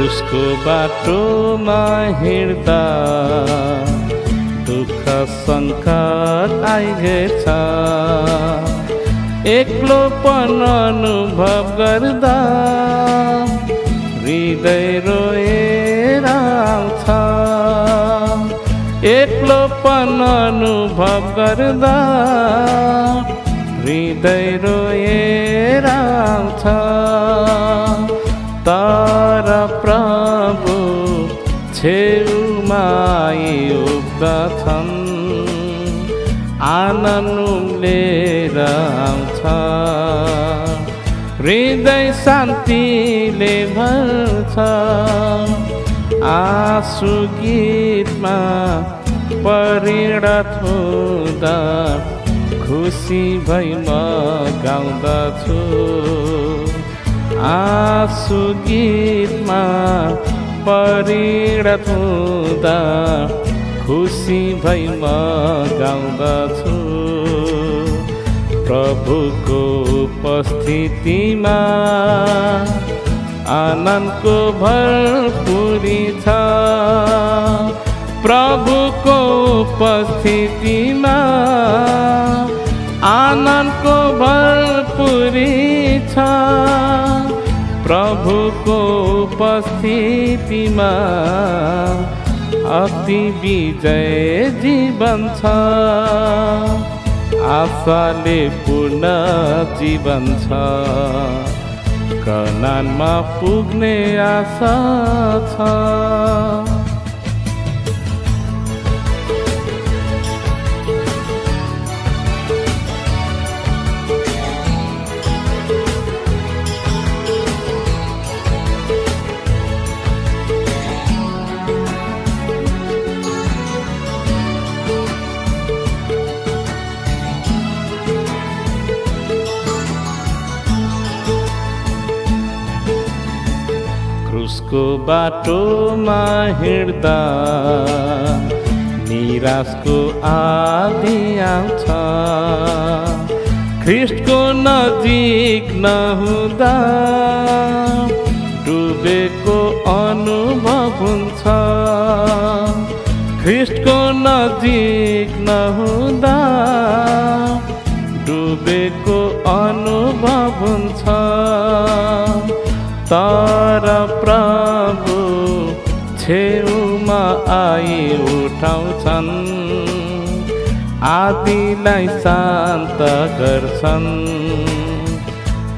क्रुसको बाटोमा हिँड्दा दुःख सङ्कट आइगएछ, एक्लोपन अनुभव गर्दा हृदय रोएर आउँछ। एक्लोपन अनुभव गर्दा हृदय रोएर आउँछ। तर प्रभु छेउमा उभिन्छन्, आनन्द लिएर आउँछ। हृदय शान्तिले भर्छ, आँसु गीतमा परिणत हुँदा खुसी भई म गाउँदछु। आँसु गीतमा परिणत हुँदा खुसी भई म गाउँदछु। प्रभुको उपस्थितिमा आनन्दको भरपुरी छ। प्रभुको उपस्थितिमा आनन्दको भरपुरी छ। प्रभुको उपस्थितिमा अति विजय जीवन छ। आशाले पूर्ण जीवन छ, कनानमा पुग्ने आशा छ। क्रुसको बाटोमा हिँड्दा निराशको आँधी आउँछ। ख्रीष्टको नजिक नहुँदा डुबेको अनुभव हुन्छ। ख्रीष्टको नजिक नहुँदा डुबेको अनुभव हुन्छ। तर प्रभु छेउमा उठाउँछन्, आदिलाई शान्त गर्छन्।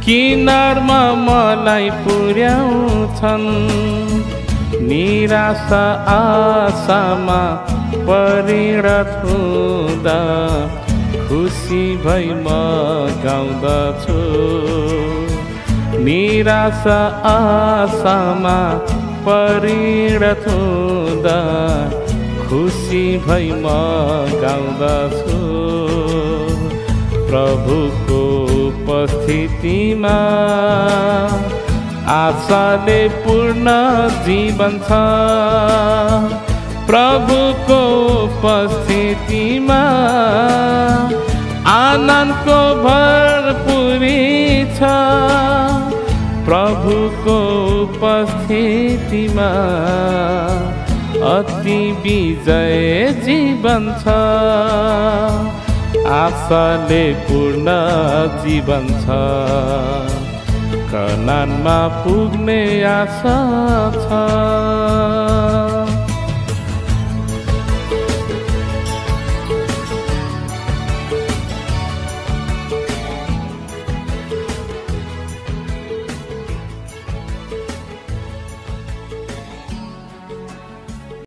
किनारमा मलाई पुर्याउँछन्, निराशा आशामा परिणत हुँदा खुसी भई म गाउँदछु। निराशा आशामा परिणत हुँदा खुसी भई म गाउँदछु। प्रभुको उपस्थितिमा आशाले पूर्ण जीवन छ। प्रभुको उपस्थितिमा आनन्दको भरपुरी छ। प्रभुको उपस्थितिमा अति विजय जीवन छ। आशाले पूर्ण जीवन छ, कनानमा पुग्ने आशा छ।